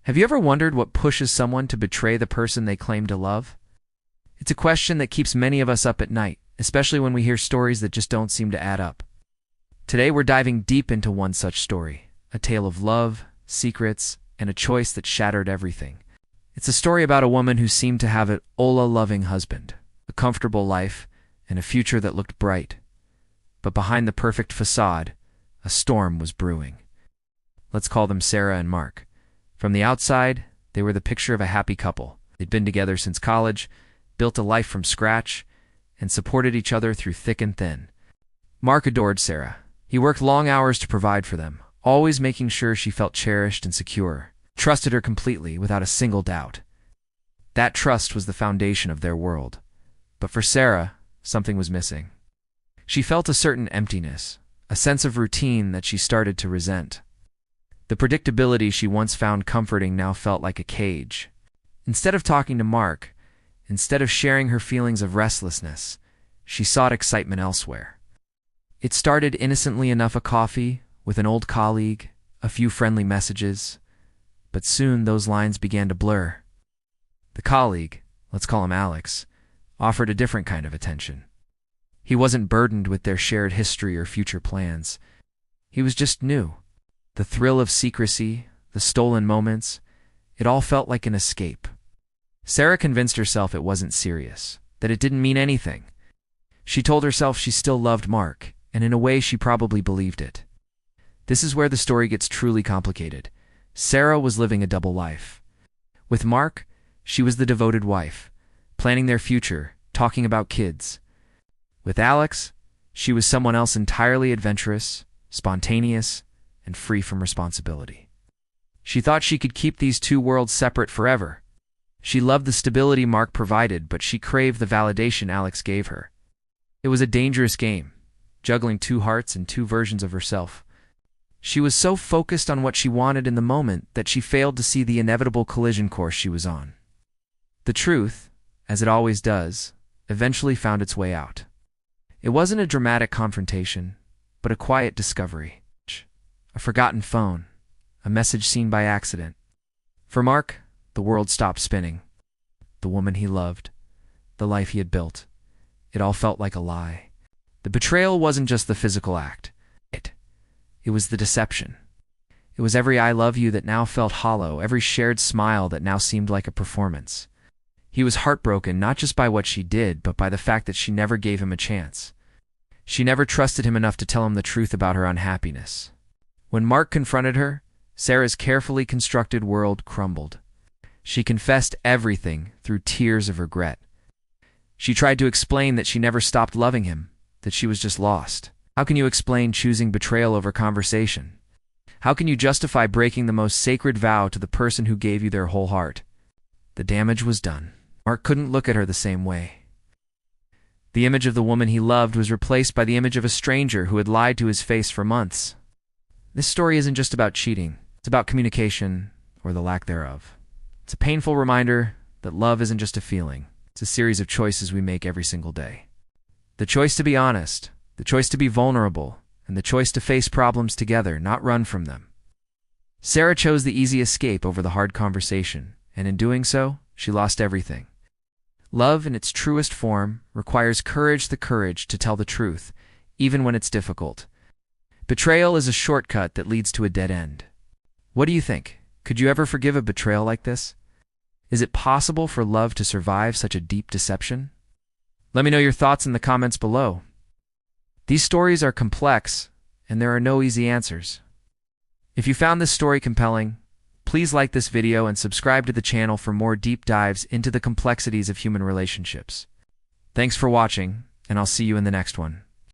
Have you ever wondered what pushes someone to betray the person they claim to love? It's a question that keeps many of us up at night, especially when we hear stories that just don't seem to add up. Today we're diving deep into one such story, a tale of love, secrets, and a choice that shattered everything. It's a story about a woman who seemed to have an loving husband, a comfortable life, and a future that looked bright. But behind the perfect facade, a storm was brewing. Let's call them Sarah and Mark. From the outside, they were the picture of a happy couple. They'd been together since college, built a life from scratch, and supported each other through thick and thin. Mark adored Sarah. He worked long hours to provide for them, always making sure she felt cherished and secure, trusted her completely without a single doubt. That trust was the foundation of their world. But for Sarah, something was missing. She felt a certain emptiness, a sense of routine that she started to resent. The predictability she once found comforting now felt like a cage. Instead of talking to Mark, instead of sharing her feelings of restlessness, she sought excitement elsewhere. It started innocently enough, a coffee with an old colleague, a few friendly messages, but soon those lines began to blur. The colleague, let's call him Alex, offered a different kind of attention. He wasn't burdened with their shared history or future plans. He was just new. The thrill of secrecy, the stolen moments, it all felt like an escape. Sarah convinced herself it wasn't serious, that it didn't mean anything. She told herself she still loved Mark, and in a way she probably believed it. This is where the story gets truly complicated. Sarah was living a double life. With Mark, she was the devoted wife, planning their future, talking about kids. With Alex, she was someone else entirely adventurous, spontaneous, and free from responsibility. She thought she could keep these two worlds separate forever. She loved the stability Mark provided, but she craved the validation Alex gave her. It was a dangerous game, juggling two hearts and two versions of herself. She was so focused on what she wanted in the moment that she failed to see the inevitable collision course she was on. The truth, as it always does, eventually found its way out. It wasn't a dramatic confrontation, but a quiet discovery. A forgotten phone, a message seen by accident. For Mark, the world stopped spinning. The woman he loved, the life he had built, it all felt like a lie. The betrayal wasn't just the physical act. It was the deception. It was every "I love you" that now felt hollow, every shared smile that now seemed like a performance. He was heartbroken not just by what she did, but by the fact that she never gave him a chance. She never trusted him enough to tell him the truth about her unhappiness. When Mark confronted her, Sarah's carefully constructed world crumbled. She confessed everything through tears of regret. She tried to explain that she never stopped loving him, that she was just lost. How can you explain choosing betrayal over conversation? How can you justify breaking the most sacred vow to the person who gave you their whole heart? The damage was done. Mark couldn't look at her the same way. The image of the woman he loved was replaced by the image of a stranger who had lied to his face for months. This story isn't just about cheating. It's about communication, or the lack thereof. It's a painful reminder that love isn't just a feeling. It's a series of choices we make every single day. The choice to be honest, the choice to be vulnerable, and the choice to face problems together, not run from them. Sarah chose the easy escape over the hard conversation, and in doing so, she lost everything. Love in its truest form requires the courage to tell the truth, even when it's difficult. Betrayal is a shortcut that leads to a dead end. What do you think? Could you ever forgive a betrayal like this? Is it possible for love to survive such a deep deception? Let me know your thoughts in the comments below. These stories are complex, and there are no easy answers. If you found this story compelling, please like this video and subscribe to the channel for more deep dives into the complexities of human relationships. Thanks for watching, and I'll see you in the next one.